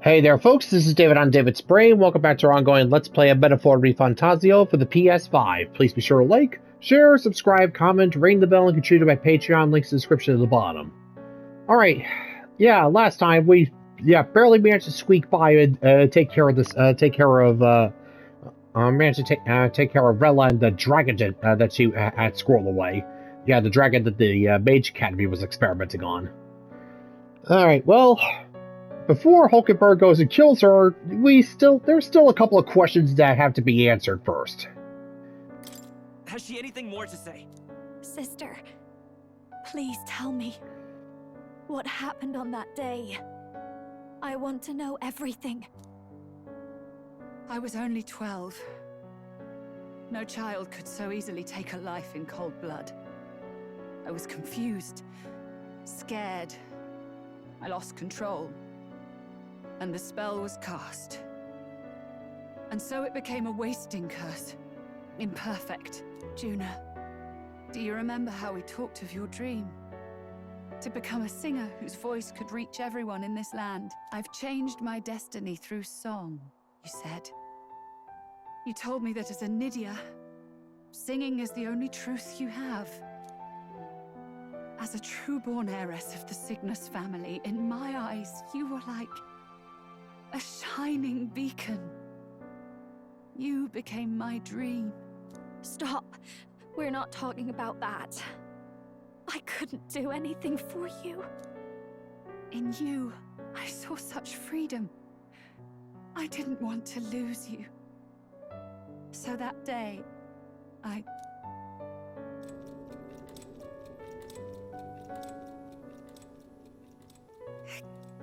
Hey there folks, this is David on David's Brain. Welcome back to our ongoing Let's Play a Metaphor ReFantazio for the PS5. Please be sure to like, share, subscribe, comment, ring the bell, and contribute to my Patreon. Links in the description at the bottom. Alright, last time we barely managed to squeak by and managed to take care of Rella and the dragon that she had squirreled away. Yeah, the dragon that the Mage Academy was experimenting on. Alright, well, before Hulkenberg goes and kills her, there's still a couple of questions that have to be answered first. Has she anything more to say? Sister, please tell me. What happened on that day? I want to know everything. I was only 12. No child could so easily take a life in cold blood. I was confused, scared. I lost control. And the spell was cast. And so it became a wasting curse. Imperfect. Juna, do you remember how we talked of your dream? To become a singer whose voice could reach everyone in this land. I've changed my destiny through song, you said. You told me that as a Nydia, singing is the only truth you have. As a true-born heiress of the Cygnus family, in my eyes, you were like a shining beacon. You became my dream. Stop. We're not talking about that. I couldn't do anything for you. In you, I saw such freedom. I didn't want to lose you. So that day, I...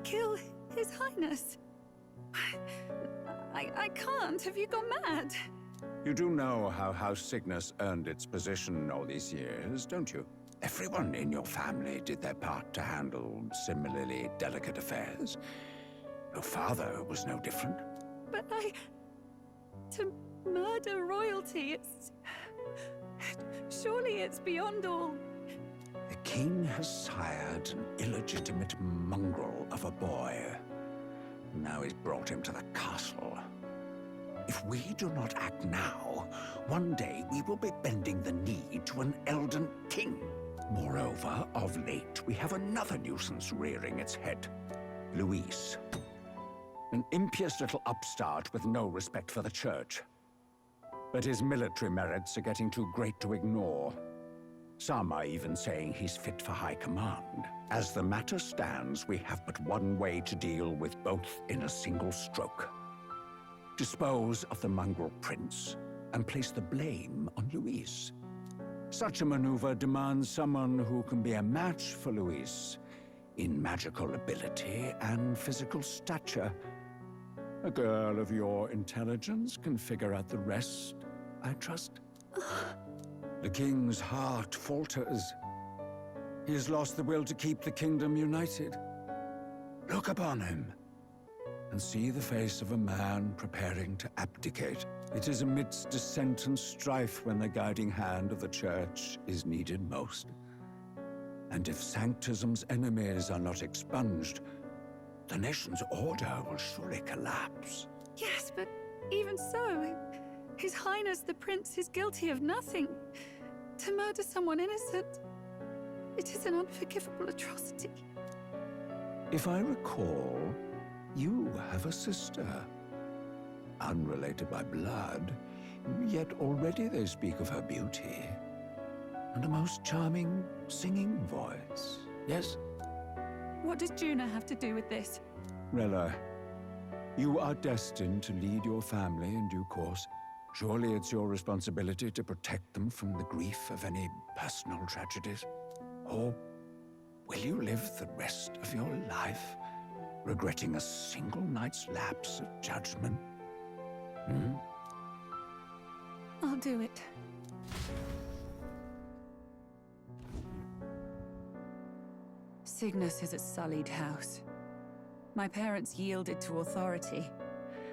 kill His Highness. I can't. Have you gone mad? You do know how House Cygnus earned its position all these years, don't you? Everyone in your family did their part to handle similarly delicate affairs. Your father was no different. But to murder royalty, surely it's beyond all. The king has sired an illegitimate mongrel of a boy. Now he's brought him to the castle. If we do not act now, one day we will be bending the knee to an Elden king. Moreover, of late, we have another nuisance rearing its head. Luis. An impious little upstart with no respect for the church. But his military merits are getting too great to ignore. Some are even saying he's fit for high command. As the matter stands, we have but one way to deal with both in a single stroke. Dispose of the mongrel prince and place the blame on Luis. Such a maneuver demands someone who can be a match for Luis in magical ability and physical stature. A girl of your intelligence can figure out the rest, I trust. The king's heart falters. He has lost the will to keep the kingdom united. Look upon him and see the face of a man preparing to abdicate. It is amidst dissent and strife when the guiding hand of the church is needed most. And if Sanctism's enemies are not expunged, the nation's order will surely collapse. Yes, but even so, His Highness the Prince is guilty of nothing. To murder someone innocent, it is an unforgivable atrocity. If I recall, you have a sister. Unrelated by blood, yet already they speak of her beauty. And a most charming singing voice, yes? What does Juna have to do with this? Rella, you are destined to lead your family in due course. Surely it's your responsibility to protect them from the grief of any personal tragedies. Or will you live the rest of your life regretting a single night's lapse of judgment? I'll do it. Cygnus is a sullied house. My parents yielded to authority,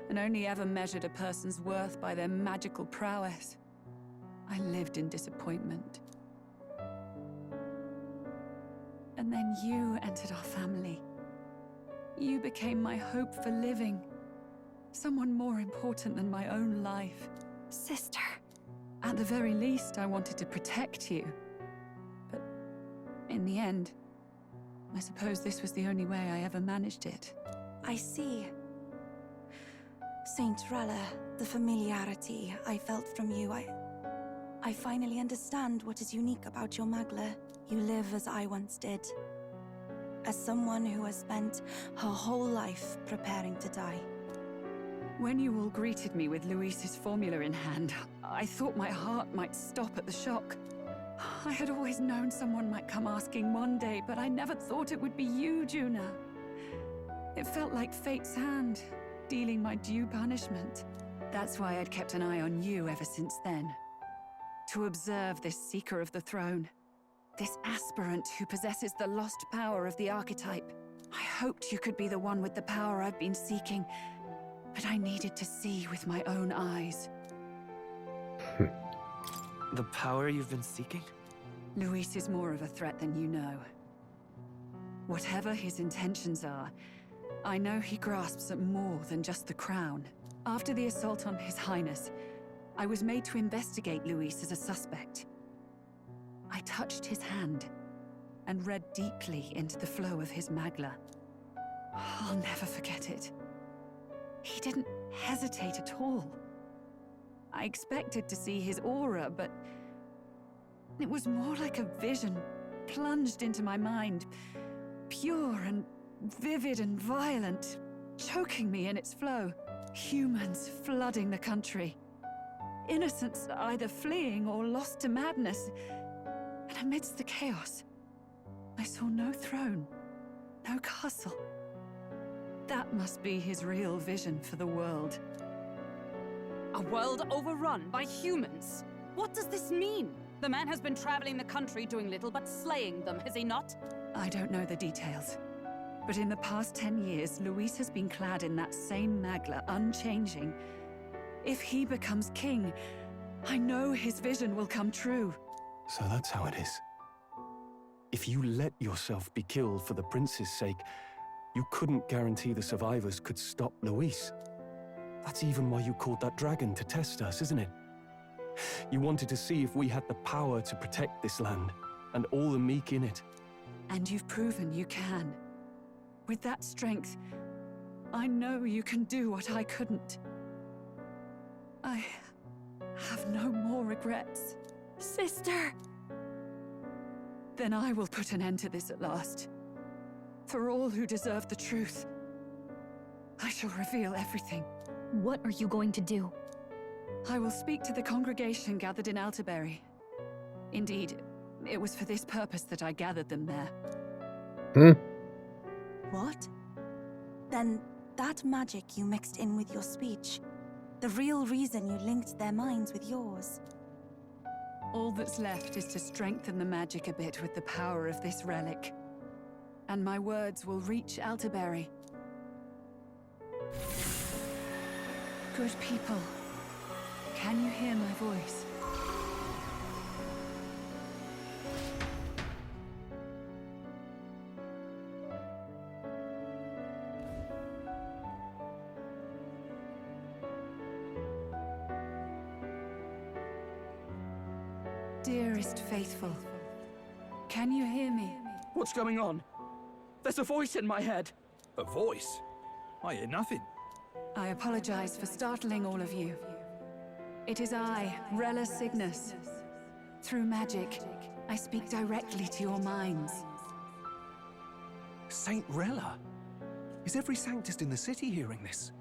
and only ever measured a person's worth by their magical prowess. I lived in disappointment. And then you entered our family. You became my hope for living. Someone more important than my own life. Sister. At the very least, I wanted to protect you. But in the end, I suppose this was the only way I ever managed it. I see. Saint Rella, the familiarity I felt from you, I finally understand what is unique about your Magla. You live as I once did. As someone who has spent her whole life preparing to die. When you all greeted me with Luis's formula in hand, I thought my heart might stop at the shock. I had always known someone might come asking one day, but I never thought it would be you, Juna. It felt like fate's hand, dealing my due punishment. That's why I'd kept an eye on you ever since then. To observe this seeker of the throne. This aspirant who possesses the lost power of the archetype. I hoped you could be the one with the power I've been seeking, but I needed to see with my own eyes. The power you've been seeking? Luis is more of a threat than you know. Whatever his intentions are, I know he grasps at more than just the crown. After the assault on His Highness, I was made to investigate Luis as a suspect. I touched his hand and read deeply into the flow of his Magla. I'll never forget it. He didn't hesitate at all. I expected to see his aura, but it was more like a vision plunged into my mind, pure and vivid and violent, choking me in its flow. Humans flooding the country. Innocents either fleeing or lost to madness. And amidst the chaos, I saw no throne, no castle. That must be his real vision for the world. A world overrun by humans? What does this mean? The man has been traveling the country doing little but slaying them, has he not? I don't know the details. But in the past 10 years, Luis has been clad in that same Magla, unchanging. If he becomes king, I know his vision will come true. So that's how it is. If you let yourself be killed for the prince's sake, you couldn't guarantee the survivors could stop Luis. That's even why you called that dragon to test us, isn't it? You wanted to see if we had the power to protect this land, and all the meek in it. And you've proven you can. With that strength, I know you can do what I couldn't. I have no more regrets. Sister! Then I will put an end to this at last. For all who deserve the truth, I shall reveal everything. What are you going to do? I will speak to the congregation gathered in Altaberry. Indeed, it was for this purpose that I gathered them there. What? Then that magic you mixed in with your speech, the real reason you linked their minds with yours. All that's left is to strengthen the magic a bit with the power of this relic. And my words will reach Altaberry. Good people, can you hear my voice? Dearest faithful, can you hear me? What's going on? There's a voice in my head. A voice? I hear nothing. I apologize for startling all of you. It is I, Rella Cygnus. Through magic, I speak directly to your minds. Saint Rella? Is every Sanctist in the city hearing this?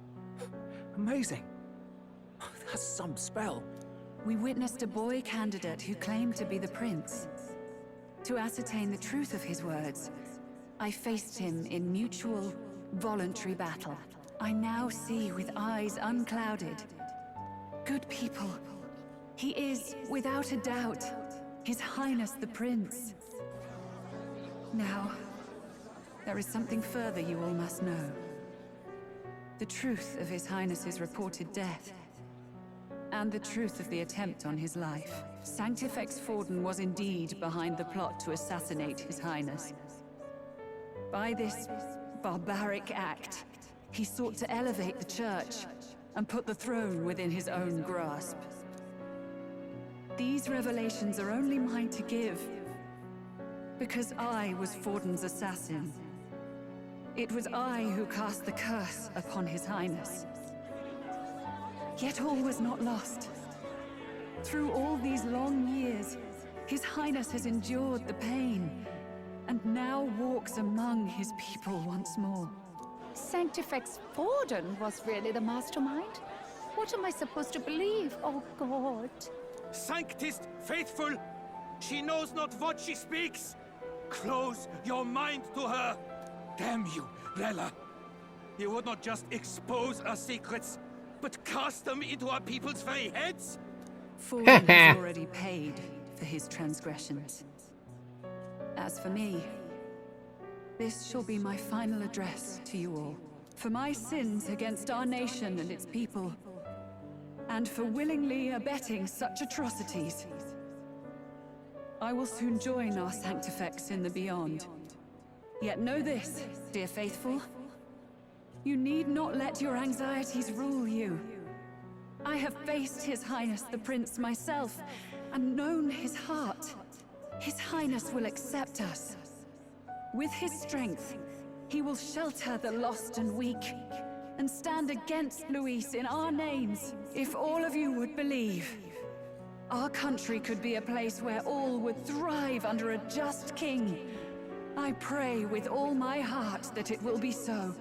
Amazing. That's some spell. We witnessed a boy candidate who claimed to be the prince. To ascertain the truth of his words, I faced him in mutual, voluntary battle. I now see with eyes unclouded. Good people, he is, without a doubt, His Highness the Prince. Now, there is something further you all must know. The truth of His Highness's reported death, and the truth of the attempt on his life. Sanctifex Forden was indeed behind the plot to assassinate His Highness. By this barbaric act, he sought to elevate the church and put the throne within his own grasp. These revelations are only mine to give, because I was Forden's assassin. It was I who cast the curse upon His Highness. Yet all was not lost. Through all these long years, His Highness has endured the pain, and now walks among his people once more. Sanctifex Forden was really the mastermind? What am I supposed to believe? Oh God. Sanctist faithful, she knows not what she speaks. Close your mind to her. Damn you, Rella. You would not just expose our secrets, but cast them into our people's very heads? Forden has already paid for his transgressions. As for me, this shall be my final address to you all. For my sins against our nation and its people, and for willingly abetting such atrocities, I will soon join our Sanctifex in the beyond. Yet know this, dear faithful, you need not let your anxieties rule you. I have faced His Highness the Prince myself, and known his heart. His Highness will accept us. With his strength, he will shelter the lost and weak, and stand against Luis in our names. If all of you would believe, our country could be a place where all would thrive under a just king. I pray with all my heart that it will be so.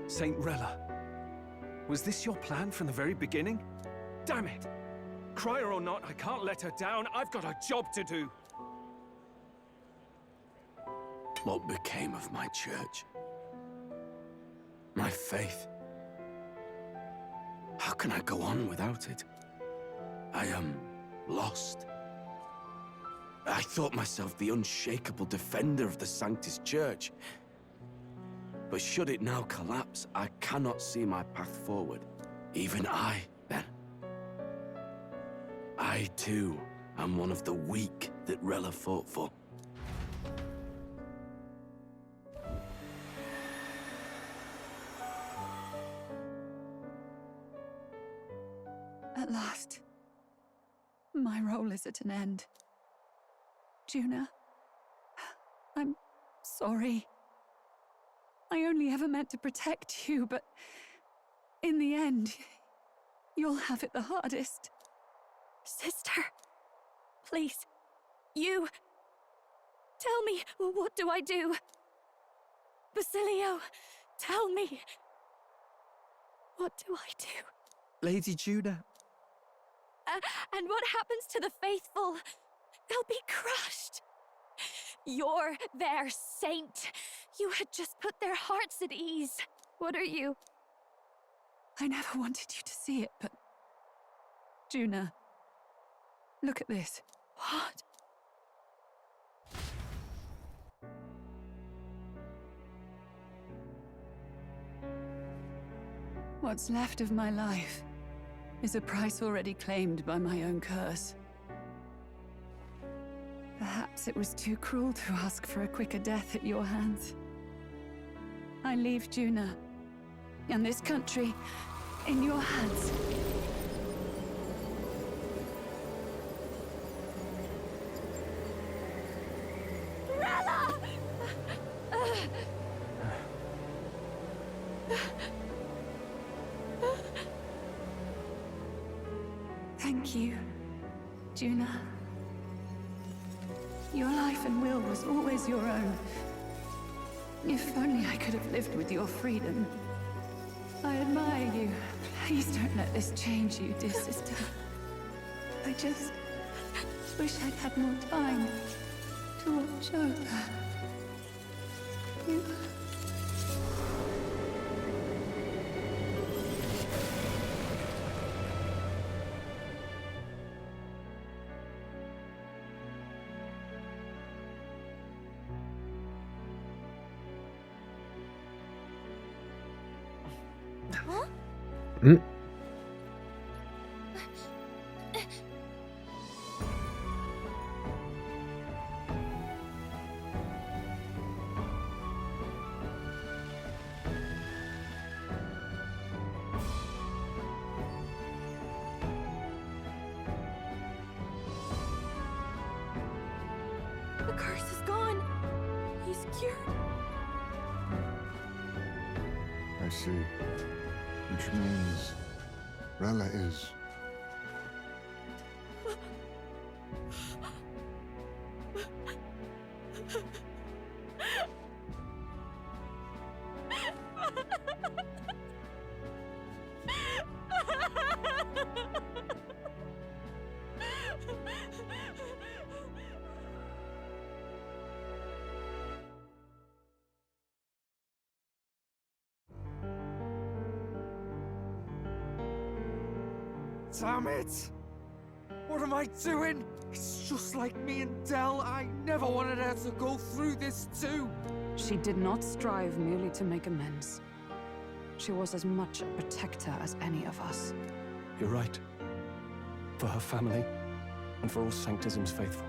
Saint Rella, was this your plan from the very beginning? Damn it! Crier or not, I can't let her down. I've got a job to do. What became of my church? My faith? How can I go on without it? I am lost. I thought myself the unshakable defender of the Sanctus Church. But should it now collapse, I cannot see my path forward. Even I, then. I, too, am one of the weak that Rella fought for. At last, my role is at an end. Juna, I'm sorry. I only ever meant to protect you, but in the end, you'll have it the hardest. Sister, please, you... Tell me, what do I do? Basilio, tell me. What do I do? Lady Juna. And what happens to the faithful? They'll be crushed. You're their saint. You had just put their hearts at ease. What are you? I never wanted you to see it, but... Juna, look at this. What? What's left of my life is a price already claimed by my own curse. Perhaps it was too cruel to ask for a quicker death at your hands. I leave Juna and this country in your hands. Rella! Thank you, Juna. Your life and will was always your own. If only I could have lived with your freedom. I admire you. Please don't let this change you, dear sister. I just wish I'd had more time to watch over you. Huh? cured. I see. Which means Rella is... Damn it! What am I doing? It's just like me and Dell. I never wanted her to go through this too. She did not strive merely to make amends. She was as much a protector as any of us. You're right. For her family, and for all Sanctism's faithful.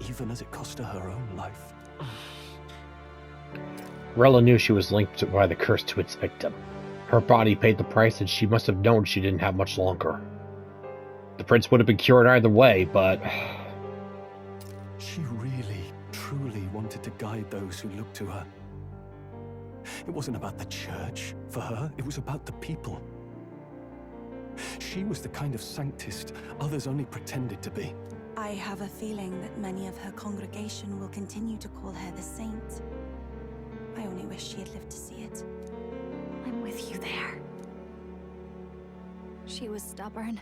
Even as it cost her her own life. Rella knew she was linked by the curse to its victim. Her body paid the price, and she must have known she didn't have much longer. The prince would have been cured either way, but... She really, truly wanted to guide those who looked to her. It wasn't about the church, for her. It was about the people. She was the kind of sanctist others only pretended to be. I have a feeling that many of her congregation will continue to call her the saint. I only wish she had lived to see it. I'm with you there. She was stubborn,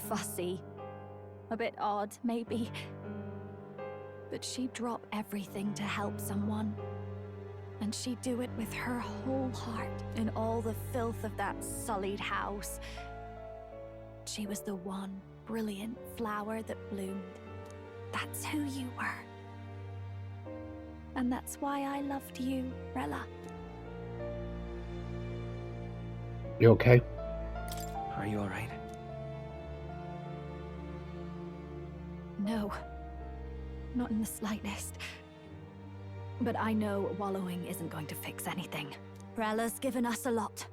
fussy, a bit odd, maybe. But she'd drop everything to help someone. And she'd do it with her whole heart in all the filth of that sullied house. She was the one brilliant flower that bloomed. That's who you were. And that's why I loved you, Rella. You okay? Are you alright? No. Not in the slightest. But I know wallowing isn't going to fix anything. Rella's given us a lot.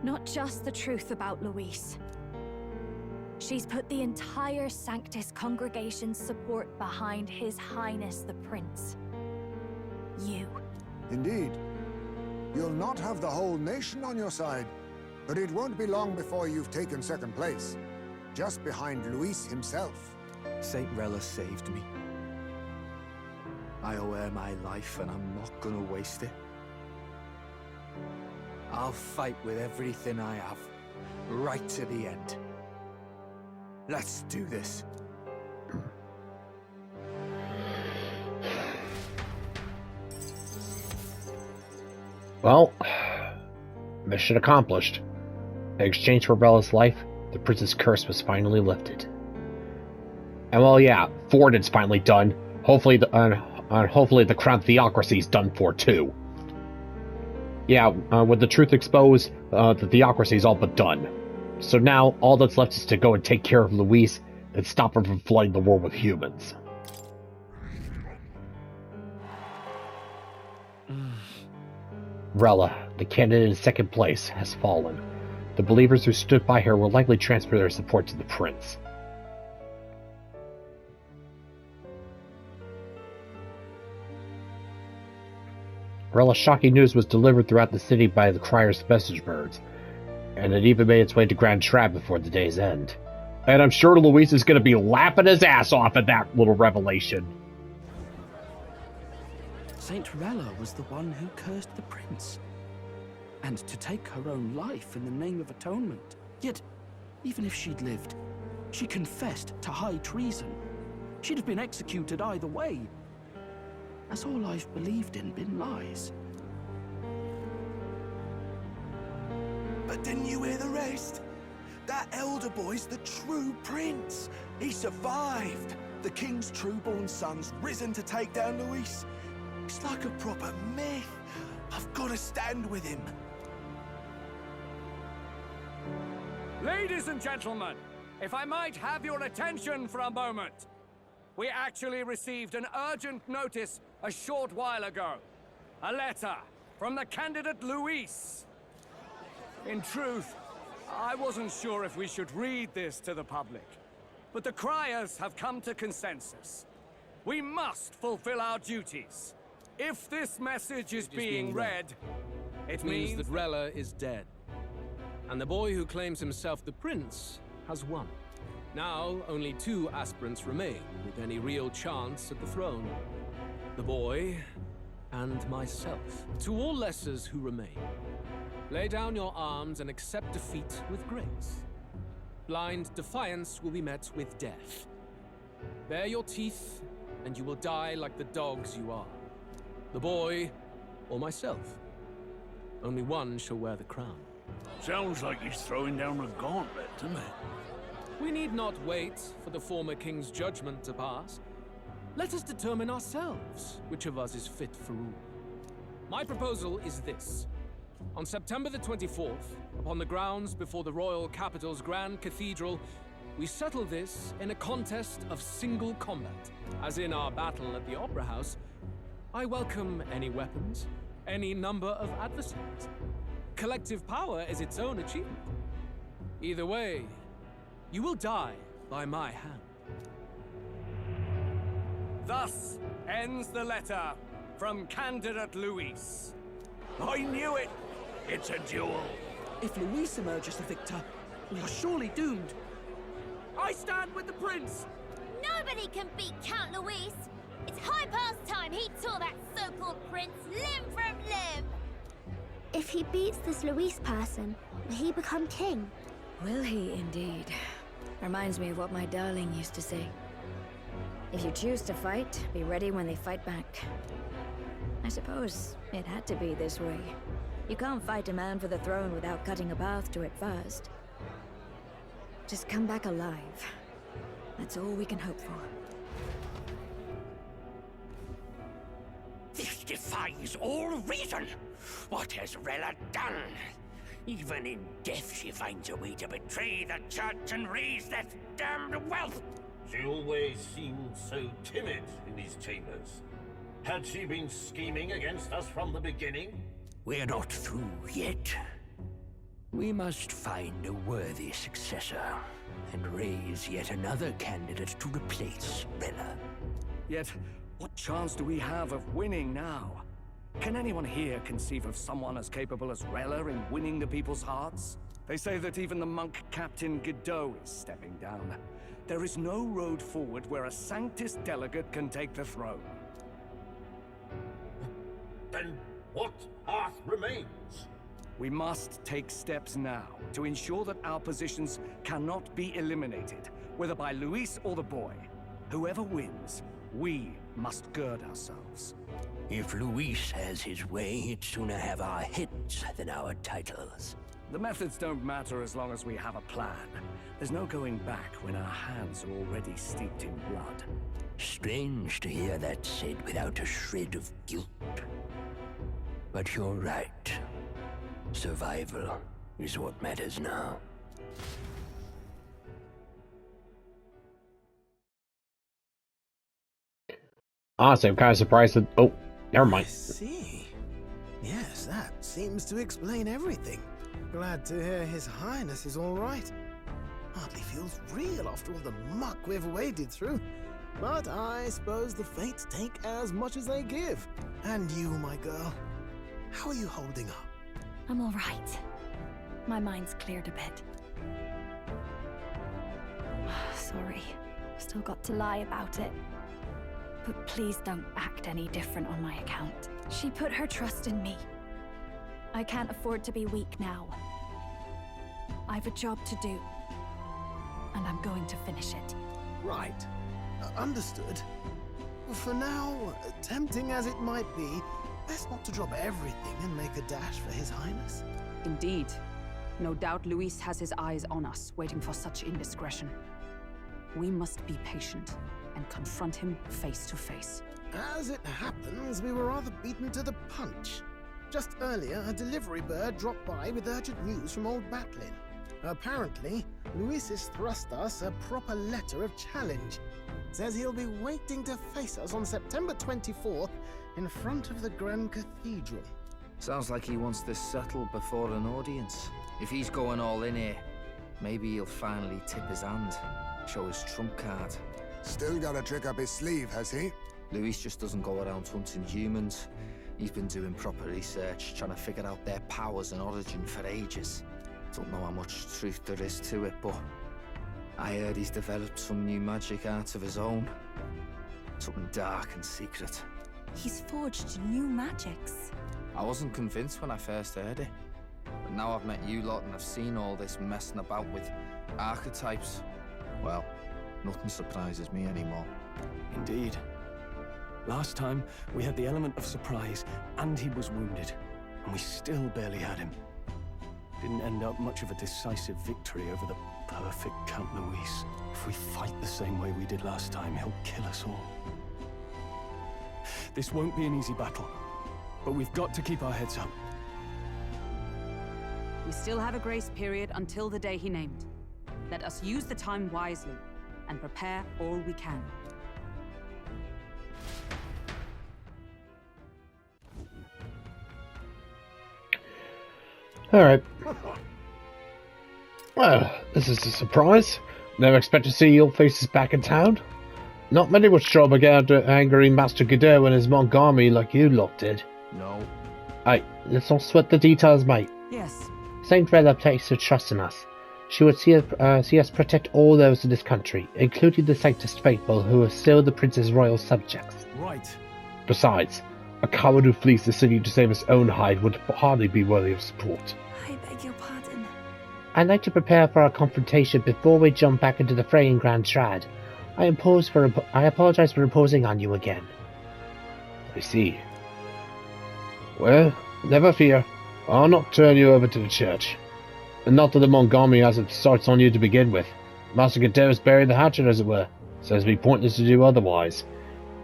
Not just the truth about Luis. She's put the entire Sanctus congregation's support behind His Highness the Prince. You. Indeed. You'll not have the whole nation on your side, but it won't be long before you've taken second place, just behind Luis himself. Saint Rella saved me. I owe her my life, and I'm not gonna waste it. I'll fight with everything I have, right to the end. Let's do this. Well, mission accomplished. In exchange for Rella's life, the prince's curse was finally lifted. And well, yeah, Fordon's finally done. Hopefully the crown theocracy's done for too. Yeah, with the truth exposed, the theocracy's all but done. So now, all that's left is to go and take care of Luis and stop her from flooding the world with humans. Rella, the candidate in second place, has fallen. The believers who stood by her will likely transfer their support to the prince. Rella's shocking news was delivered throughout the city by the Crier's message birds, and it even made its way to Grand Trap before the day's end. And I'm sure Luis is going to be laughing his ass off at that little revelation. Saint Rella was the one who cursed the prince. And to take her own life in the name of atonement. Yet, even if she'd lived, she confessed to high treason. She'd have been executed either way. Has all I've believed in been lies? But didn't you hear the rest? That elder boy's the true prince. He survived. The king's true-born son's risen to take down Luis. It's like a proper myth. I've got to stand with him. Ladies and gentlemen, if I might have your attention for a moment. We actually received an urgent notice a short while ago. A letter from the candidate Luis. In truth, I wasn't sure if we should read this to the public, but the criers have come to consensus. We must fulfill our duties. If this message is being read, it means that Rella is dead. And the boy who claims himself the prince has won. Now, only 2 aspirants remain with any real chance at the throne. The boy and myself. To all lessers who remain, lay down your arms and accept defeat with grace. Blind defiance will be met with death. Bare your teeth, and you will die like the dogs you are. The boy, or myself. Only one shall wear the crown. Sounds like he's throwing down a gauntlet, doesn't it? We need not wait for the former king's judgment to pass. Let us determine ourselves which of us is fit for rule. My proposal is this. On September the 24th, upon the grounds before the royal capital's grand cathedral, we settle this in a contest of single combat. As in our battle at the Opera House, I welcome any weapons, any number of adversaries. Collective power is its own achievement. Either way, you will die by my hand. Thus ends the letter from candidate Luis. I knew it! It's a duel. If Luis emerges the victor, we are surely doomed. I stand with the prince! Nobody can beat Count Luis! It's high past time he tore that so-called prince limb from limb! If he beats this Luis person, will he become king? Will he indeed? Reminds me of what my darling used to say. If you choose to fight, be ready when they fight back. I suppose it had to be this way. You can't fight a man for the throne without cutting a path to it first. Just come back alive. That's all we can hope for. This defies all reason. What has Rella done? Even in death she finds a way to betray the church and raise that damned wealth. She always seemed so timid in these chambers. Had she been scheming against us from the beginning? We're not through yet. We must find a worthy successor and raise yet another candidate to replace Rella. Yet, what chance do we have of winning now? Can anyone here conceive of someone as capable as Rella in winning the people's hearts? They say that even the monk Captain Godot is stepping down. There is no road forward where a Sanctus delegate can take the throne. Then what path remains? We must take steps now to ensure that our positions cannot be eliminated, whether by Luis or the boy. Whoever wins, we must gird ourselves. If Luis has his way, he'd sooner have our heads than our titles. The methods don't matter as long as we have a plan. There's no going back when our hands are already steeped in blood. Strange to hear that said without a shred of guilt. But you're right. Survival is what matters now. Honestly, I'm kind of surprised that... Oh, never mind. I see. Yes, that seems to explain everything. Glad to hear His Highness is all right. Hardly feels real after all the muck we've waded through. But I suppose the fates take as much as they give. And you, my girl, how are you holding up? I'm all right. My mind's cleared a bit. Sorry. Still got to lie about it. But please don't act any different on my account. She put her trust in me. I can't afford to be weak now. I've a job to do. And I'm going to finish it. Right. Understood. For now, tempting as it might be, best not to drop everything and make a dash for His Highness. Indeed. No doubt Luis has his eyes on us, waiting for such indiscretion. We must be patient and confront him face to face. As it happens, we were rather beaten to the punch. Just earlier, a delivery bird dropped by with urgent news from Old Batlin. Apparently, Luis has thrust us a proper letter of challenge. Says he'll be waiting to face us on September 24th in front of the Grand Cathedral. Sounds like he wants this settled before an audience. If he's going all in here, maybe he'll finally tip his hand, show his trump card. Still got a trick up his sleeve, has he? Luis just doesn't go around hunting humans. He's been doing proper research, trying to figure out their powers and origin for ages. Don't know how much truth there is to it, but I heard he's developed some new magic art of his own. Something dark and secret. He's forged new magics. I wasn't convinced when I first heard it. But now I've met you lot and I've seen all this messing about with archetypes. Well, nothing surprises me anymore. Indeed. Last time, we had the element of surprise, and he was wounded. And we still barely had him. Didn't end up much of a decisive victory over the perfect Count Luis. If we fight the same way we did last time, he'll kill us all. This won't be an easy battle, but we've got to keep our heads up. We still have a grace period until the day he named. Let us use the time wisely and prepare all we can. Alright. Well, this is a surprise. Never expect to see your faces back in town. Not many would show up again after angering Master Godot and his Montgomery like you lot did. No. Hey, let's not sweat the details, mate. Yes. Saint Rella takes her trust in us. She would see us protect all those in this country, including the Sanctus Faithful who are still the Prince's royal subjects. Right. Besides, a coward who flees the city to save his own hide would hardly be worthy of support. I beg your pardon. I'd like to prepare for our confrontation before we jump back into the fray in Grand Strahd. I apologize for imposing on you again. I see. Well, never fear. I'll not turn you over to the church. And not that the Montgomery has its sights on you to begin with. Master Godot has buried the hatchet, as it were, so it'd be pointless to do otherwise.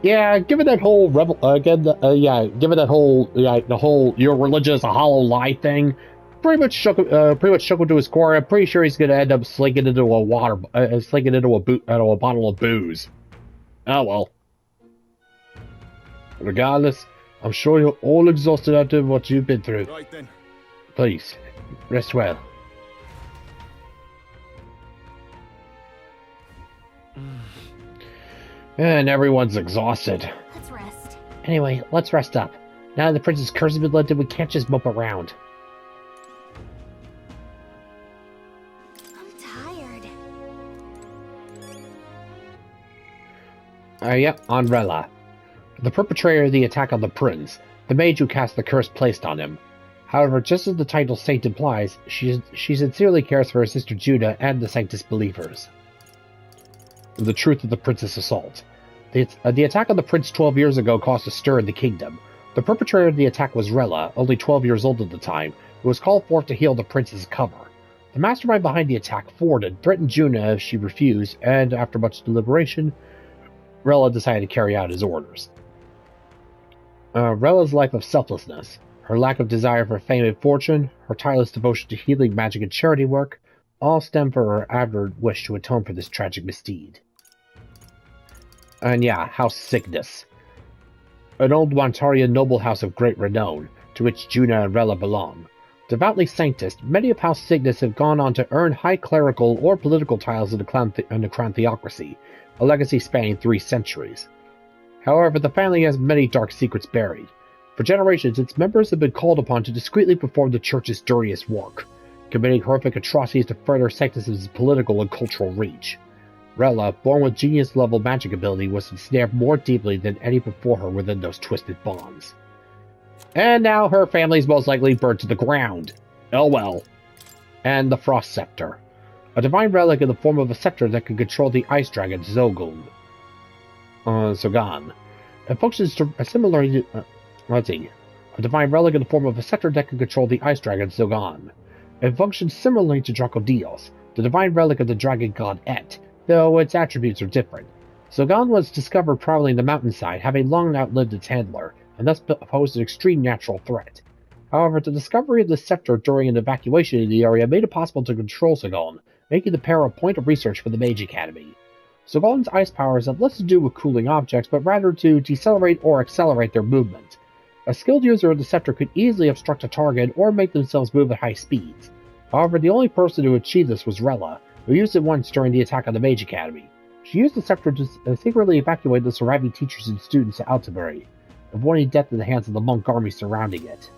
Yeah, given that whole the whole "you're religious, a hollow lie" thing, pretty much shook him to his core. I'm pretty sure he's gonna end up slinking into a bottle of booze. Oh well. Regardless, I'm sure you're all exhausted after what you've been through. Right then. Please, rest well. And everyone's exhausted. Let's rest. Anyway, let's rest up. Now that the prince's curse has been lifted, we can't just mope around. I'm tired. Yep, on Rella. The perpetrator of the attack on the prince, the mage who cast the curse placed on him. However, just as the title Saint implies, she sincerely cares for her sister Judah and the Sanctus believers. The truth of the prince's assault. The attack on the prince 12 years ago caused a stir in the kingdom. The perpetrator of the attack was Rella, only 12 years old at the time, who was called forth to heal the prince's cover. The mastermind behind the attack threatened Judah if she refused, and after much deliberation, Rella decided to carry out his orders. Rella's life of selflessness, her lack of desire for fame and fortune, her tireless devotion to healing, magic, and charity work, all stem from her avid wish to atone for this tragic misdeed. And yeah, House Cygnus. An old Montarian noble house of great renown, to which Judah and Rella belong. Devoutly Sanctist, many of House Cygnus have gone on to earn high clerical or political titles in the Crown Theocracy, a legacy spanning 3 centuries. However, the family has many dark secrets buried. For generations, its members have been called upon to discreetly perform the Church's dirtiest work, committing horrific atrocities to further Sanctus's political and cultural reach. Rella, born with genius-level magic ability, was ensnared more deeply than any before her within those twisted bonds. And now her family's most likely burned to the ground. Oh well. And the Frost Scepter. A divine relic in the form of a scepter that can control the ice dragon Zogan. It functions similarly. A divine relic in the form of a scepter that can control the ice dragon Zogan. It functions similarly to Dracodios, the divine relic of the dragon god Et, though its attributes are different. Zogan was discovered prowling the mountainside, having long outlived its handler, and thus posed an extreme natural threat. However, the discovery of the scepter during an evacuation in the area made it possible to control Zogan, making the pair a point of research for the Mage Academy. Zogan's ice powers have less to do with cooling objects, but rather to decelerate or accelerate their movement. A skilled user of the scepter could easily obstruct a target or make themselves move at high speeds. However, the only person who achieved this was Rella, who used it once during the attack on the Mage Academy. She used the scepter to secretly evacuate the surviving teachers and students to Altabury, avoiding death in the hands of the monk army surrounding it.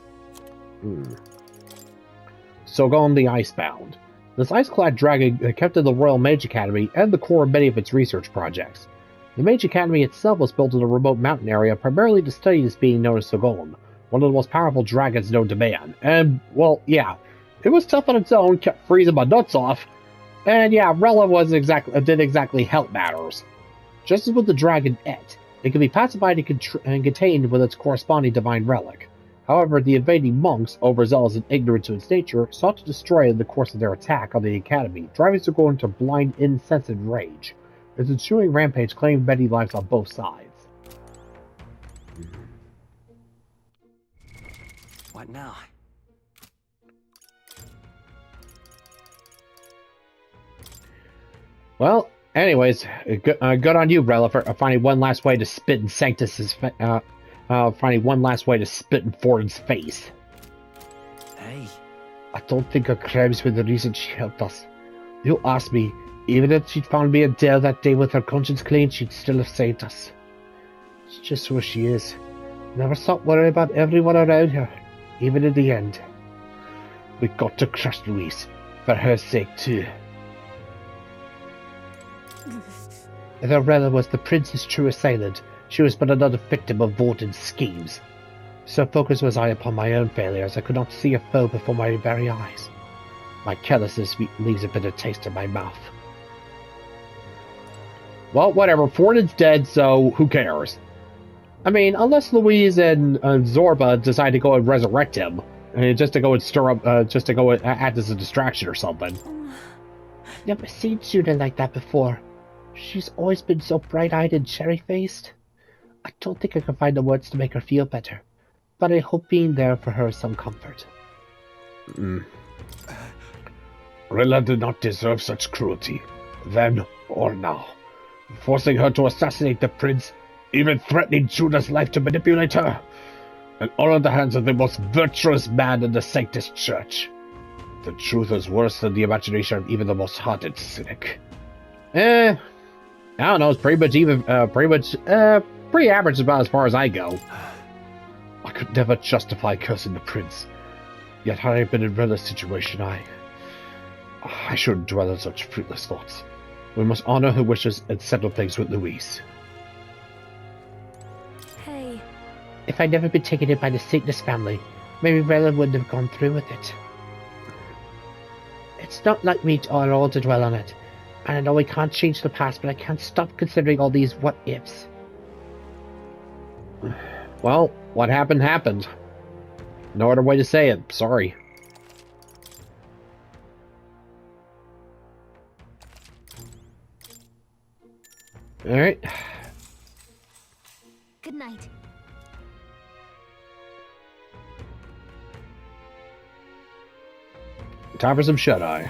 Sogon the Icebound. This ice-clad dragon kept in the Royal Mage Academy and the core of many of its research projects. The Mage Academy itself was built in a remote mountain area primarily to study this being known as Sogon, one of the most powerful dragons known to man. And, well, yeah, it was tough on its own, kept freezing my nuts off, and yeah, Rella didn't exactly help matters. Just as with the dragon Et, it can be pacified and contained with its corresponding divine relic. However, the invading monks, overzealous and ignorant to its nature, sought to destroy it in the course of their attack on the Academy, driving Sogon into blind, insensate rage. Its ensuing rampage claimed many lives on both sides. What now? Well, anyways, good on you, Rella, for finding one last way to spit in Sanctus's finding one last way to spit in Ford's face. Hey. I don't think her crimes were the reason she helped us. You asked me, even if she'd found me in jail that day with her conscience clean, she'd still have saved us. It's just who she is. Never stopped worrying about everyone around her, even in the end. We got to crush Louise, for her sake too. Though Rella was the prince's true assailant, she was but another victim of Vorden's schemes. So focused was I upon my own failures, I could not see a foe before my very eyes. My carelessness leaves a bitter taste in my mouth. Well, whatever. Vorden's dead, so who cares? I mean, unless Louise and Zorba decide to go and resurrect him, just to go and stir up, just to go and act as a distraction or something. I've never seen Juna like that before. She's always been so bright-eyed and cherry-faced. I don't think I can find the words to make her feel better, but I hope being there for her is some comfort. Rella did not deserve such cruelty, then or now. Forcing her to assassinate the prince, even threatening Juna's life to manipulate her, and all in the hands of the most virtuous man in the Sanctus Church. The truth is worse than the imagination of even the most hardened cynic. I don't know, it's pretty average about as far as I go. I could never justify cursing the prince, yet had I been in Rella's situation, I shouldn't dwell on such fruitless thoughts. We must honor her wishes and settle things with Louise. Hey. If I'd never been taken in by the Sanctus family, maybe Rella wouldn't have gone through with it. It's not like me at all to dwell on it. And I know we can't change the past, but I can't stop considering all these what-ifs. Well, what happened happened. No other way to say it. Sorry. Alright. Good night. Time for some shut-eye.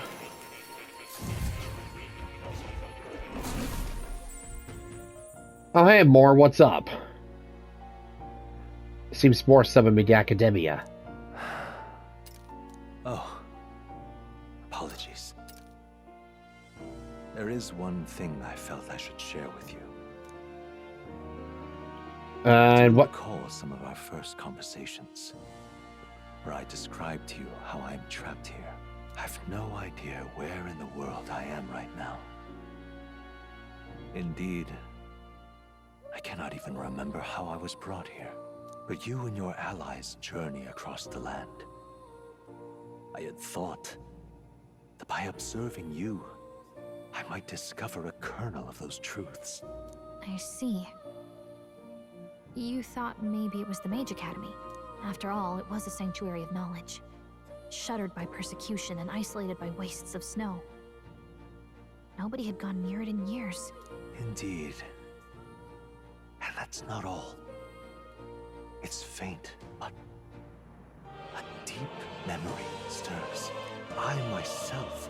Oh, hey, Moore, what's up? Seems more some in Academia. Oh. Apologies. There is one thing I felt I should share with you. And what? Recall some of our first conversations, where I described to you how I'm trapped here. I've no idea where in the world I am right now. Indeed, I cannot even remember how I was brought here. But you and your allies journey across the land. I had thought that by observing you, I might discover a kernel of those truths. I see. You thought maybe it was the Mage Academy. After all, it was a sanctuary of knowledge. Shuttered by persecution and isolated by wastes of snow. Nobody had gone near it in years. Indeed. And that's not all. It's faint, but a deep memory stirs. I myself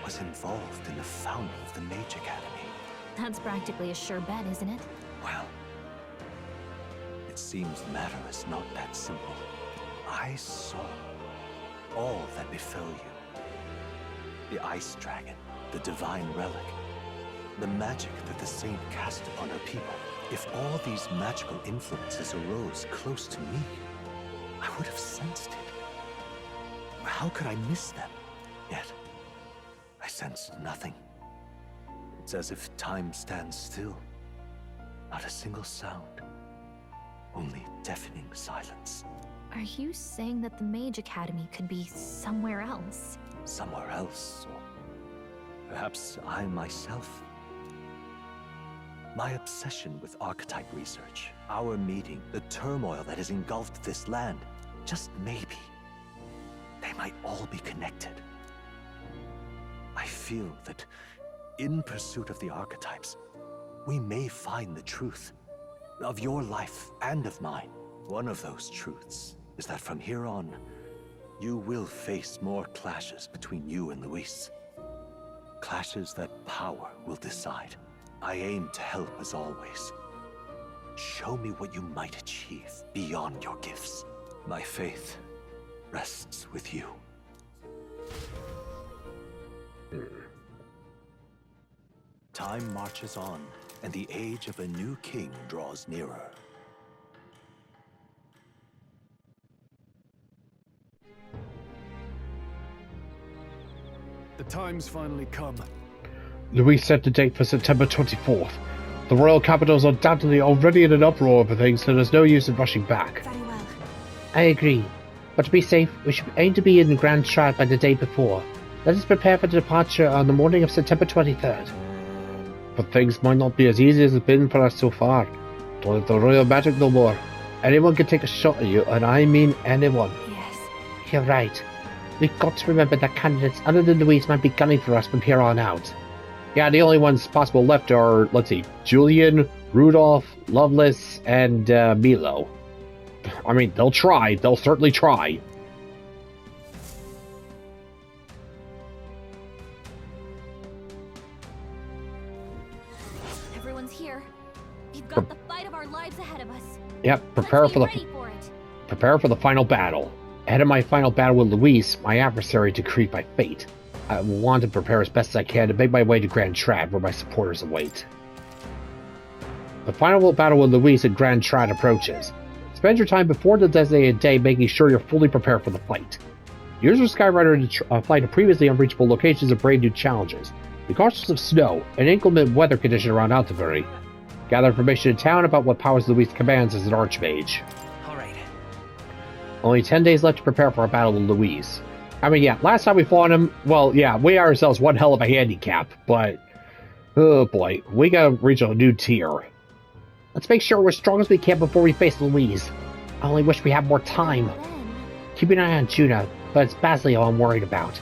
was involved in the founding of the Mage Academy. That's practically a sure bet, isn't it? Well, it seems the matter is not that simple. I saw all that befell you. The Ice Dragon, the Divine Relic, The magic that the saint cast upon her people. If all these magical influences arose close to me, I would have sensed it. How could I miss them? Yet, I sensed nothing. It's as if time stands still. Not a single sound. Only deafening silence. Are you saying that the Mage Academy could be somewhere else? Somewhere else, or perhaps I myself. My obsession with archetype research, our meeting, the turmoil that has engulfed this land, just maybe, they might all be connected. I feel that in pursuit of the archetypes, we may find the truth of your life and of mine. One of those truths is that from here on, you will face more clashes between you and Luis. Clashes that power will decide. I aim to help as always. Show me what you might achieve beyond your gifts. My faith rests with you. Time marches on, and the age of a new king draws nearer. The time's finally come. Luis set the date for September 24th. The royal capital is undoubtedly already in an uproar over things, so there's no use in rushing back. Very well. I agree. But to be safe, we should aim to be in Grand Strat by the day before. Let us prepare for the departure on the morning of September 23rd. But things might not be as easy as it's been for us so far. Don't let the royal magic no more. Anyone can take a shot at you, and I mean anyone. Yes. You're right. We've got to remember that candidates other than Luis might be gunning for us from here on out. Yeah, the only ones possible left are, let's see, Julian, Rudolph, Loveless, and Milo. I mean, they'll try. They'll certainly try. Everyone's here. We've got the fight of our lives ahead of us. Yep, prepare for the final battle. Ahead of my final battle with Luis, my adversary decreed by fate. I want to prepare as best as I can to make my way to Grand Strat, where my supporters await. The final battle with Luis at Grand Strat approaches. Spend your time before the designated day making sure you're fully prepared for the fight. Use your Skyrider to fly to previously unreachable locations and brave new challenges. Be cautious of snow and inclement weather conditions around Altibury. Gather information in town about what powers Luis commands as an Archmage. Alright. Only 10 days left to prepare for our battle with Luis. I mean, yeah, last time we fought him, well, yeah, we ourselves one hell of a handicap, but, oh boy, we gotta reach a new tier. Let's make sure we're as strong as we can before we face Luis. I only wish we had more time. Keep an eye on Juno, but it's Basilio I'm worried about.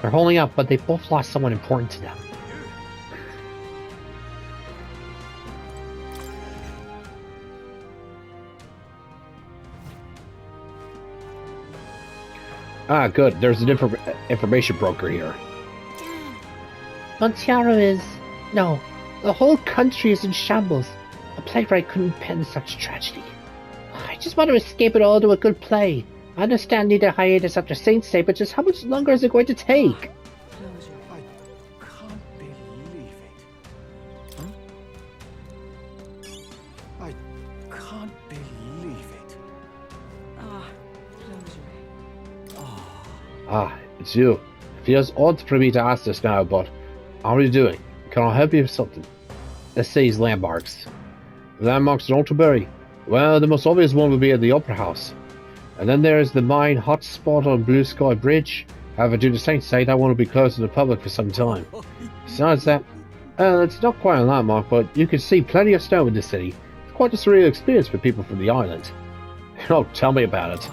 They're holding up, but they both lost someone important to them. Ah, good. There's an information broker here. Montiaro is... No, the whole country is in shambles. A playwright couldn't pen such tragedy. I just want to escape it all to a good play. I understand need a hiatus after Saints' Day, but just how much longer is it going to take? I can't believe it. Huh? I can't believe it. Ah, it's you. It feels odd for me to ask this now, but how are you doing? Can I help you with something? Let's say his landmarks. Landmarks in Alterbury? Well, the most obvious one would be at the Opera House. And then there's the mine hotspot on Blue Sky Bridge. However, due to Saints' Day, that one will be closed to the public for some time. Besides that, it's not quite a landmark, but you can see plenty of snow in the city. It's quite a surreal experience for people from the island. Oh, tell me about it.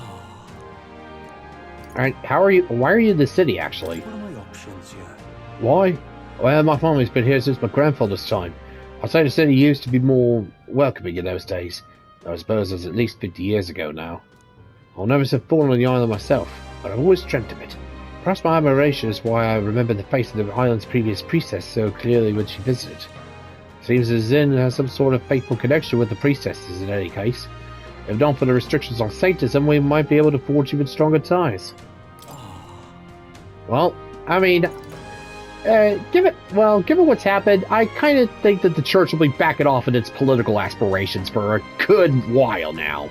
Alright, why are you in the city, actually? What are my options here? Why? Well, my family's been here since my grandfather's time. I'd say the city used to be more welcoming in those days. I suppose it's at least 50 years ago now. I'll never set foot on the island myself, but I've always dreamt of it. Perhaps my admiration is why I remember the face of the island's previous priestess so clearly when she visited. Seems as Zin has some sort of faithful connection with the priestesses in any case. If not for the restrictions on Saintism, we might be able to forge even stronger ties. Well, I mean, Given what's happened, I kind of think that the church will be backing off in its political aspirations for a good while now.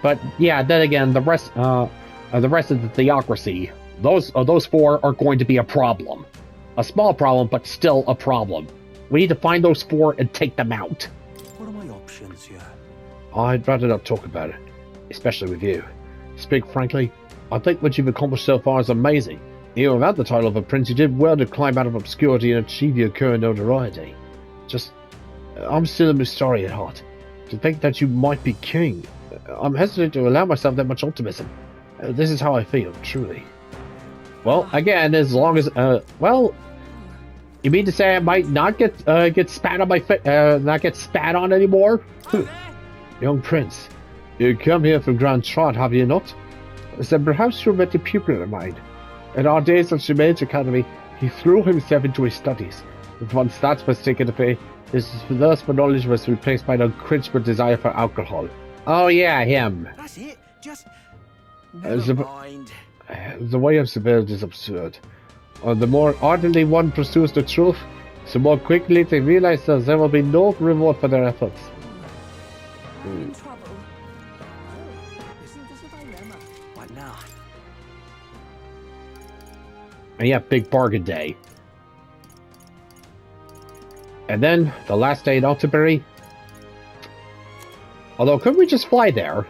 But yeah, then again, the rest of the theocracy, those four are going to be a problem. A small problem, but still a problem. We need to find those four and take them out. What are my options here? I'd rather not talk about it, especially with you. To speak frankly, I think what you've accomplished so far is amazing. Even without the title of a prince, you did well to climb out of obscurity and achieve your current notoriety. I'm still a Mystari at heart. To think that you might be king, I'm hesitant to allow myself that much optimism. This is how I feel, truly. Well, again, as long as, you mean to say I might not get spat on not get spat on anymore? Young prince, you come here from Grand Trot, have you not? Then perhaps you met a pupil of mine. In our days at Shemage Academy, he threw himself into his studies. But once that was taken away, his thirst for knowledge was replaced by an unquenchable desire for alcohol. Oh yeah, him. That's it. Just never mind. The way of civility is absurd. The more ardently one pursues the truth, the more quickly they realize that there will be no reward for their efforts. I'm in trouble. Isn't this a dilemma? What now? And yeah, big bargain day. And then, the last day in Altenbury. Although, couldn't we just fly there?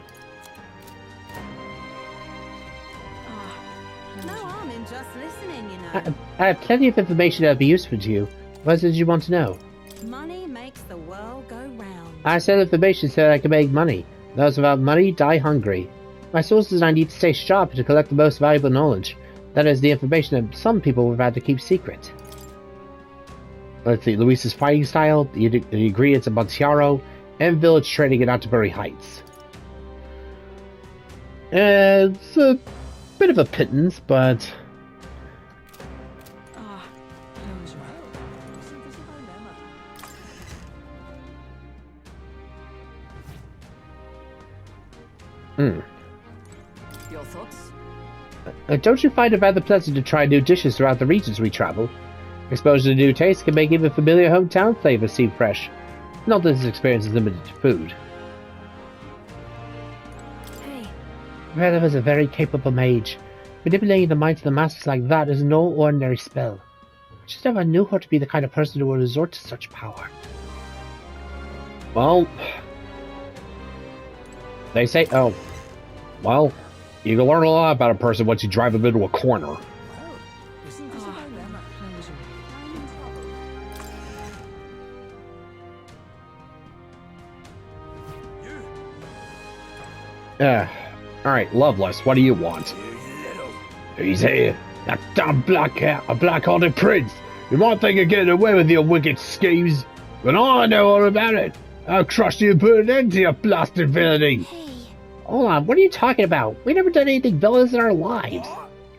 No harm in just listening, you know. I have plenty of information that would be useful to you. What did you want to know? Money makes the world go round. I said information so that I can make money. Those without money die hungry. My source is I need to stay sharp to collect the most valuable knowledge. That is the information that some people would rather keep secret. Let's see, Luis's fighting style, the ingredients of Montiaro, and village trading in Altenbury Heights. It's a bit of a pittance, but... Your thoughts? Don't you find it rather pleasant to try new dishes throughout the regions we travel? Exposure to new tastes can make even familiar hometown flavors seem fresh. Not that this experience is limited to food. Hey. Rella was a very capable mage. Manipulating the minds of the masters like that is no ordinary spell. I just never knew her to be the kind of person who would resort to such power. Well... They say... Oh. Well... You can learn a lot about a person once you drive them into a corner. Alright, Loveless, what do you want? He's here. That damn black-hearted prince. You might think you're getting away with your wicked schemes, but I know all about it. I'll crush you and put an end to your blasted villainy. Hold on, what are you talking about? We never done anything villainous in our lives.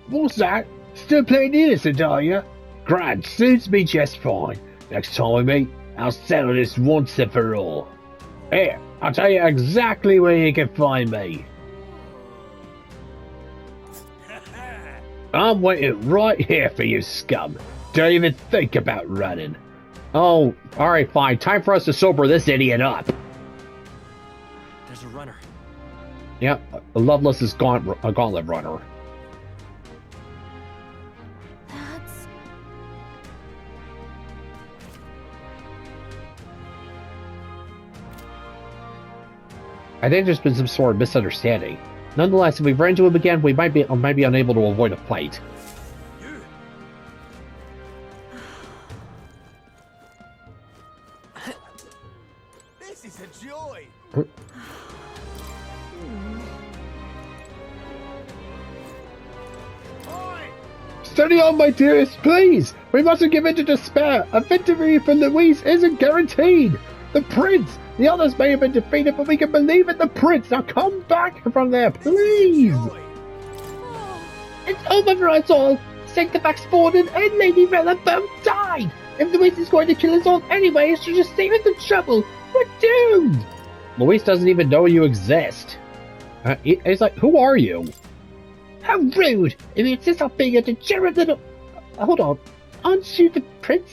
What's that? Still playing innocent, are you? Grand, suits me just fine. Next time we meet, I'll settle this once and for all. Here, I'll tell you exactly where you can find me. I'm waiting right here for you, scum. Don't even think about running. Oh, alright, fine. Time for us to sober this idiot up. There's a runner. Yeah, Loveless is a gauntlet runner. I think there's been some sort of misunderstanding. Nonetheless, if we run into him again, we might be unable to avoid a fight. This is a joy. Steady on, my dearest, please! We mustn't give in to despair! A victory for Luis isn't guaranteed! The prince! The others may have been defeated, but we can believe in the prince! Now come back from there, please! It's over for us all! Sanctifax Forden and Lady Rella both died! If Luis is going to kill us all anyway, it should just save us the trouble! We're doomed! Luis doesn't even know you exist. He's like, who are you? How rude! If you insist on being a degenerate little... Hold on. Aren't you the prince?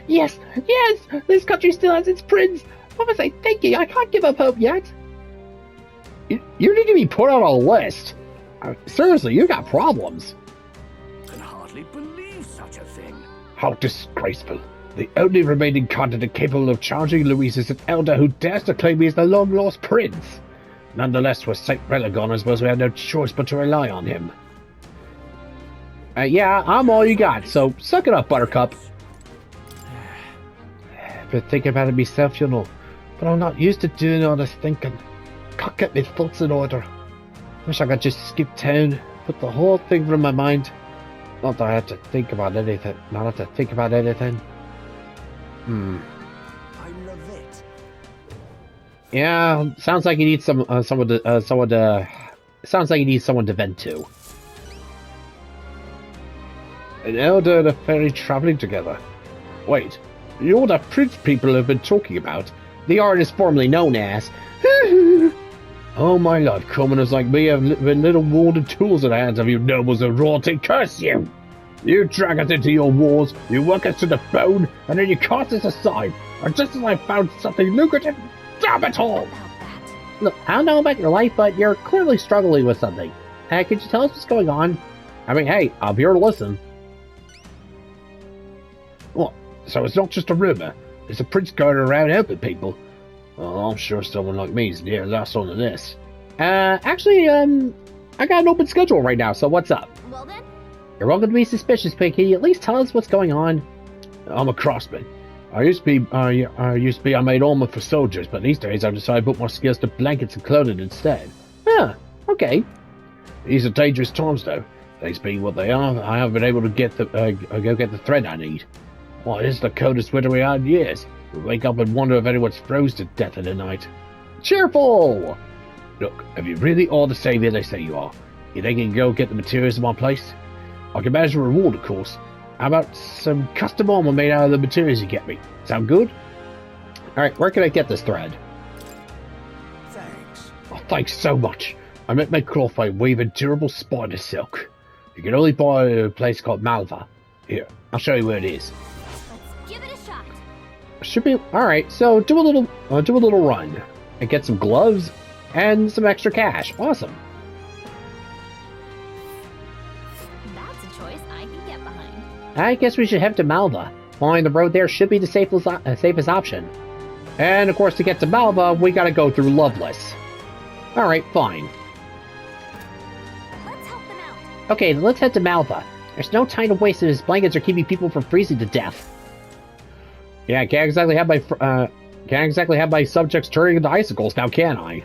Yes, yes! This country still has its prince! What was I thinking? I can't give up hope yet! You need to be put on a list! Seriously, you got problems! Can hardly believe such a thing. How disgraceful! The only remaining continent capable of challenging Luis is an elder who dares to claim he is the long-lost prince! Nonetheless, with St. Rella gone, I suppose we have no choice but to rely on him. Yeah, I'm all you got, so suck it up, Buttercup. I've been thinking about it myself, you know, but I'm not used to doing all this thinking. Can't get my thoughts in order. Wish I could just skip town, put the whole thing from my mind. Not that I have to think about anything. Not have to think about anything. Yeah, sounds like you need someone to vent to. An elder and a fairy traveling together. Wait, you're the prince people have been talking about. The artist formerly known as. Oh my lord, commoners like me have been little wooden tools in the hands of you nobles of royalty. Curse you! You drag us into your wars, you work us to the bone, and then you cast us aside. And just as I found something lucrative, damn it all! Look, I don't know about your life, but you're clearly struggling with something. Could you tell us what's going on? I mean, hey, I'm here to listen. What? So it's not just a rumor. There's a prince going around helping people. Well, I'm sure someone like me is near last on the list. Actually, I got an open schedule right now, so what's up? Well then? You're welcome to be suspicious, but can you at least tell us what's going on? I'm a craftsman. I used to be I made armor for soldiers, but these days I've decided to put my skills to blankets and clothing instead. Ah, okay. These are dangerous times, though. Things being what they are, I haven't been able to get go get the thread I need. Well, it's the coldest winter we had in years. We wake up and wonder if anyone's froze to death in the night. Cheerful! Look, have you really all the savior they say you are? You think you can go get the materials in my place? I can manage a reward, of course. How about some custom armor made out of the materials you get me? Sound good? Alright, where can I get this thread? Thanks. Oh, thanks so much. I make my cloth by weaving durable spider silk. You can only buy it at a place called Malva. Here, I'll show you where it is. Let's give it a shot. Should be alright. So do a little run and get some gloves and some extra cash. Awesome. That's a choice I can get behind. I guess we should head to Malva. Following the road there should be the safest option. And of course, to get to Malva, we gotta go through Loveless. Alright, fine. Let's help them out. Okay, then let's head to Malva. There's no time to waste if his blankets are keeping people from freezing to death. Yeah, can't exactly have my subjects turning into icicles now, can I?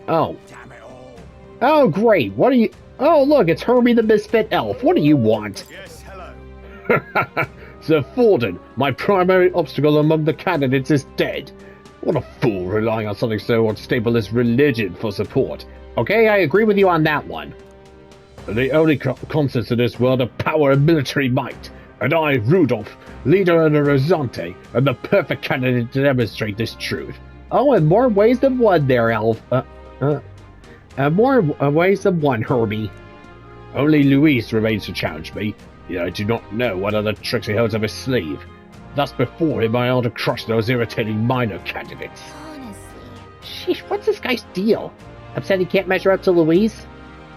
Oh. Damn it all. Oh, great. What are you... Oh, look, it's Herbie the Misfit Elf. What do you want? Yes, hello. Sir Forden, my primary obstacle among the candidates is dead. What a fool relying on something so unstable as religion for support. Okay, I agree with you on that one. The only constants in this world are power and military might. And I, Rudolph, leader of the Rosante, am the perfect candidate to demonstrate this truth. Oh, in more ways than one there, Elf. More ways than one, Herbie. Only Luis remains to challenge me, yet I do not know what other tricks he holds up his sleeve. Thus before him I ought to crush those irritating minor candidates. Honestly. Sheesh, what's this guy's deal? Upset he can't measure up to Luis?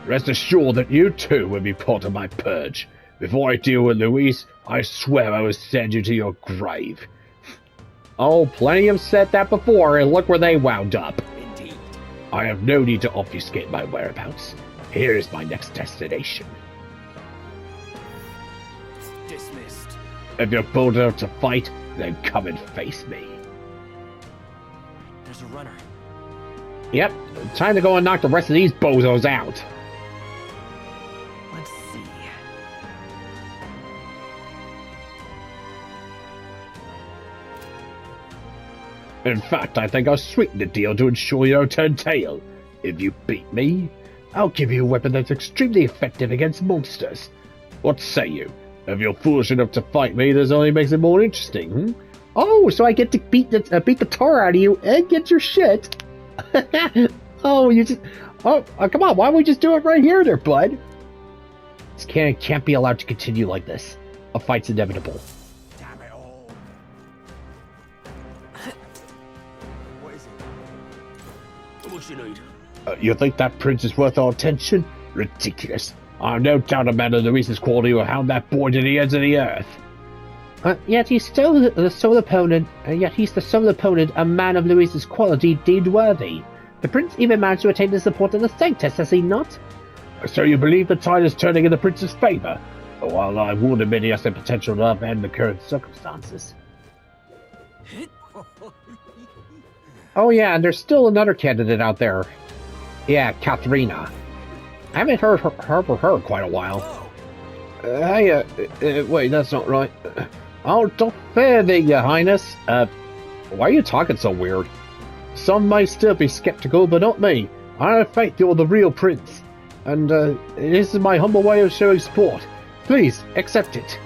Rest assured that you too will be part of my purge. Before I deal with Luis, I swear I will send you to your grave. Oh, plenty have said that before, and look where they wound up. Indeed. I have no need to obfuscate my whereabouts. Here is my next destination. Dismissed. If you're bold enough to fight, then come and face me. There's a runner. Yep, time to go and knock the rest of these bozos out. Let's see. In fact, I think I'll sweeten the deal to ensure you don't turn tail. If you beat me, I'll give you a weapon that's extremely effective against monsters. What say you? If you're foolish enough to fight me, this only makes it more interesting, hmm? Oh, so I get to beat the tar out of you and get your shit? Oh, you just... Oh, come on, why don't we just do it right here there, bud? This can't be allowed to continue like this. a fight's inevitable. Damn it all. What is it? What you need? You think that prince is worth our attention? Ridiculous. I've no doubt about Luis's quality will hound that boy to the ends of the earth. Yet he's still the sole opponent, a man of Luis's quality deemed worthy. The prince even managed to attain the support of the Sanctus, has he not? So you believe the tide is turning in the prince's favor? While I would admit he has the potential to upend the current circumstances. Oh yeah, and there's still another candidate out there. Yeah, Katharina. I haven't heard her quite a while. Wait, that's not right. Oh, don't fear thee, your highness. Why are you talking so weird? Some may still be skeptical, but not me. I have faith you're the real prince. And this is my humble way of showing support. Please, accept it.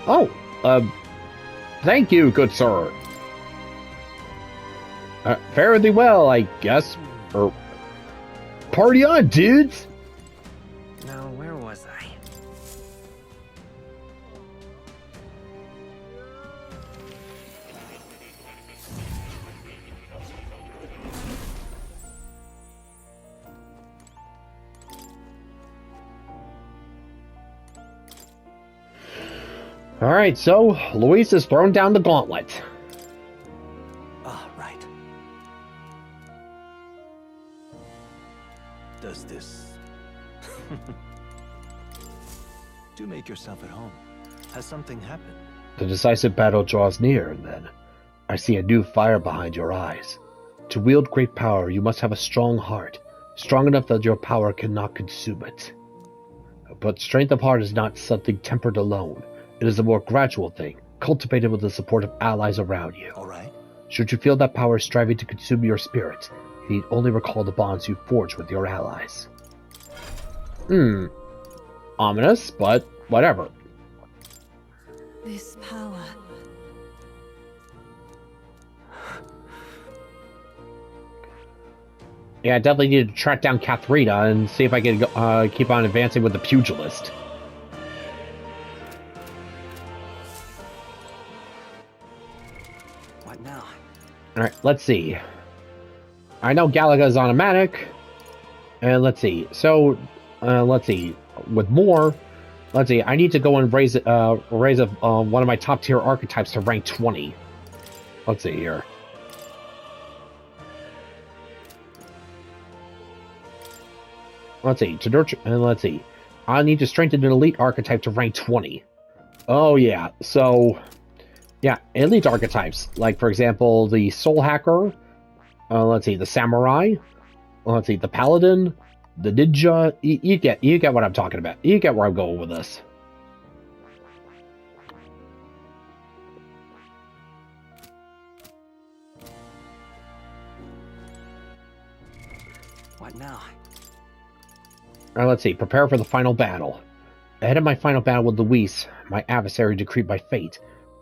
Oh, thank you, good sir. Fare thee well, I guess. Party on, dudes! Now, where was I? Alright, so Luis has thrown down the gauntlet. Ah, right. Does this... Do make yourself at home. Has something happened? The decisive battle draws near, and then I see a new fire behind your eyes. To wield great power, you must have a strong heart, strong enough that your power cannot consume it. But strength of heart is not something tempered alone. It is a more gradual thing, cultivated with the support of allies around you. All right. Should you feel that power striving to consume your spirit, you need only recall the bonds you forged with your allies. Ominous, but whatever. This power. Yeah, I definitely need to track down Katharina and see if I can keep on advancing with the pugilist. What now? Alright, let's see. I know Galaga's automatic. And let's see. So, let's see. With more, let's see. I need to go and raise one of my top tier archetypes to rank 20. Let's see here. Let's see. To nurture, and let's see. I need to strengthen an elite archetype to rank 20. Oh yeah. So, yeah, elite archetypes. Like, for example, the Soul Hacker. Let's see, the Samurai. Let's see, the Paladin. The Ninja. You get what I'm talking about. You get where I'm going with this. What now? Alright, let's see. Prepare for the final battle. Ahead of my final battle with Luis, my adversary decreed my fate.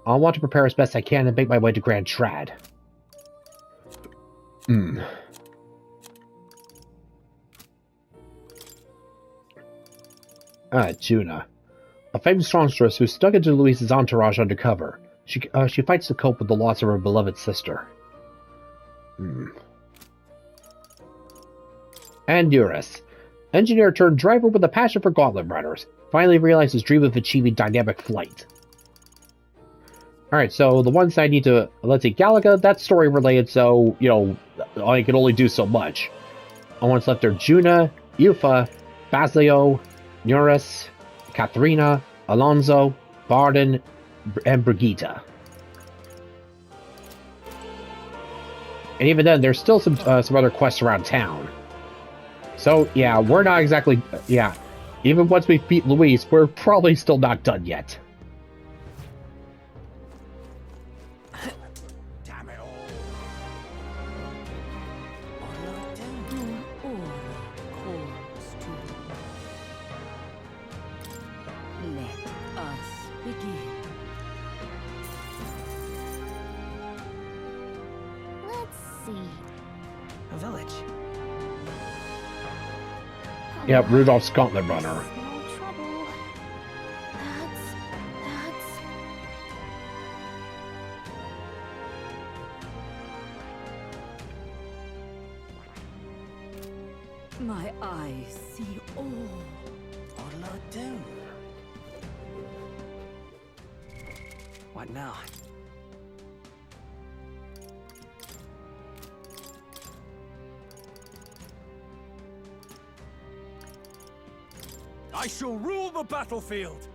I want to prepare as best I can and make my way to Grand Trad. Juna. A famous songstress who stuck into Luis's entourage undercover. She fights to cope with the loss of her beloved sister. And Eurus. Engineer turned driver with a passion for gauntlet runners. Finally realized his dream of achieving dynamic flight. Alright, so the ones I need to... Let's see, Galaga, that's story related, so, you know, I can only do so much. The ones left are Juna, Yufa, Basilio, Eurus, Katharina, Alonso, Barden, and Brigitte. And even then, there's still some other quests around town. So, yeah, we're not exactly... Yeah, even once we beat Luis, we're probably still not done yet. Damn it all. Let us begin. Let's see. A village. Yeah, Rudolph's Gauntlet Runner. No trouble. That's My eyes see all. What'll I do? What now? I shall rule the battlefield!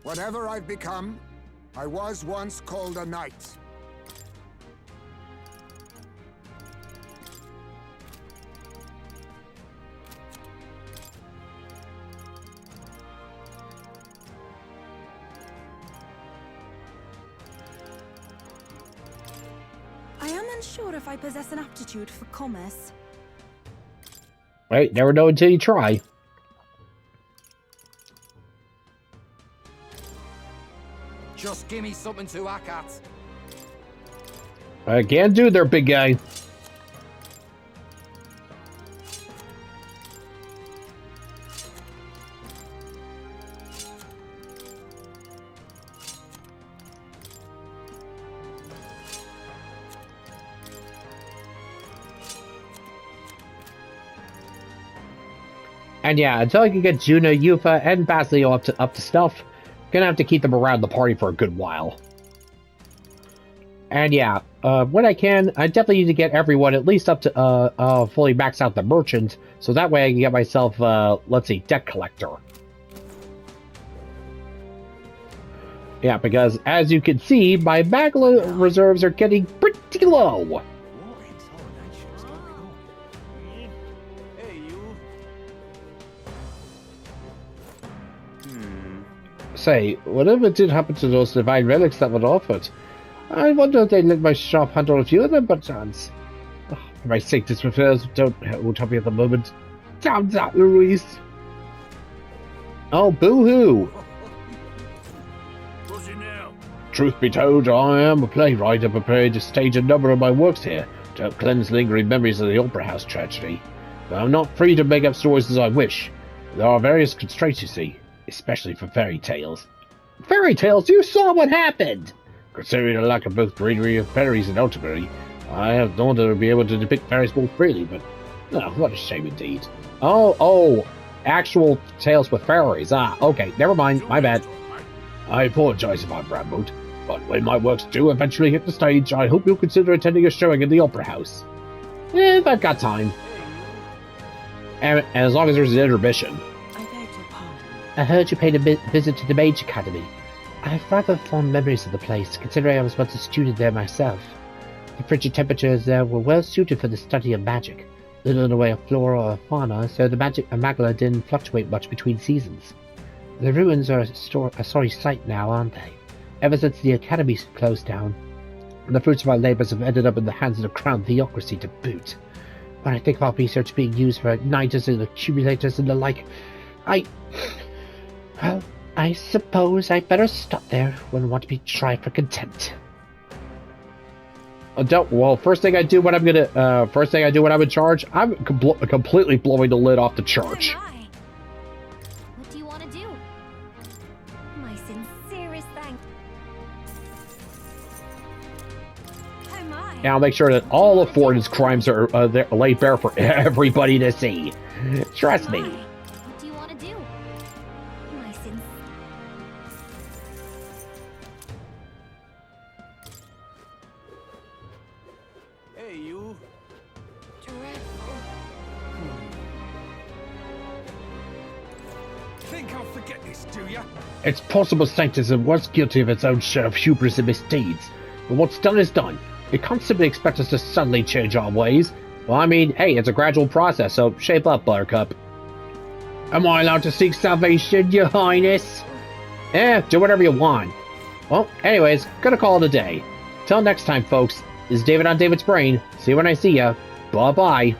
Whatever I've become, I was once called a knight. I am unsure if I possess an aptitude for commerce. Right, never know until you try. Just give me something to hack at. I can't do there, big guy. And yeah, until I can get Juna, Yufa, and Basilio up to stuff, gonna have to keep them around the party for a good while. And yeah, when I can, I definitely need to get everyone at least up to fully max out the merchant, so that way I can get myself, let's see, deck collector. Yeah, because as you can see, my Magla reserves are getting pretty low. Say, whatever did happen to those divine relics that were offered? I wonder if they let my shop handle a few of them, but chance. Oh, for my sake, this refers won't help me at the moment. Damn that, Luis! Oh, boo-hoo! What's it now? Truth be told, I am a playwright and prepared to stage a number of my works here to help cleanse lingering memories of the Opera House tragedy. But I'm not free to make up stories as I wish. There are various constraints, you see. Especially for fairy tales. Fairy tales? You saw what happened! Considering the lack of both greenery of fairies and ultimately, I have thought I would be able to depict fairies more freely, but oh, what a shame indeed. Oh, actual tales with fairies. Ah, okay, never mind, my bad. I apologize if I've rambled, but when my works do eventually hit the stage, I hope you'll consider attending a showing in the Opera House. If I've got time. And as long as there's an intermission. I heard you paid a visit to the Mage Academy. I have rather fond memories of the place, considering I was once a student there myself. The frigid temperatures there were well suited for the study of magic. Little in the way of flora or fauna, so the Magla didn't fluctuate much between seasons. The ruins are a sorry sight now, aren't they? Ever since the Academy closed down, the fruits of our labors have ended up in the hands of the crown theocracy to boot. When I think about research being used for igniters and accumulators and the like, well, I suppose I better stop there. Wouldn't want to be tried for contempt. Well, first thing I do when I'm in charge, I'm completely blowing the lid off the church. What do you want to do? My sincerest thanks. Oh my. And I'll make sure that all of Fortin's crimes are laid bare for everybody to see. Trust me. What do you want to do? My sin. Hey, you. Think I'll forget this, do ya? It's possible Sanctism was guilty of its own share of hubris and misdeeds, but what's done is done. You can't simply expect us to suddenly change our ways. Well, I mean, hey, it's a gradual process, so shape up, Buttercup. Am I allowed to seek salvation, Your Highness? Do whatever you want. Well, anyways, gonna call it a day. Till next time, folks, this is David on David's Brain. See you when I see ya. Bye-bye.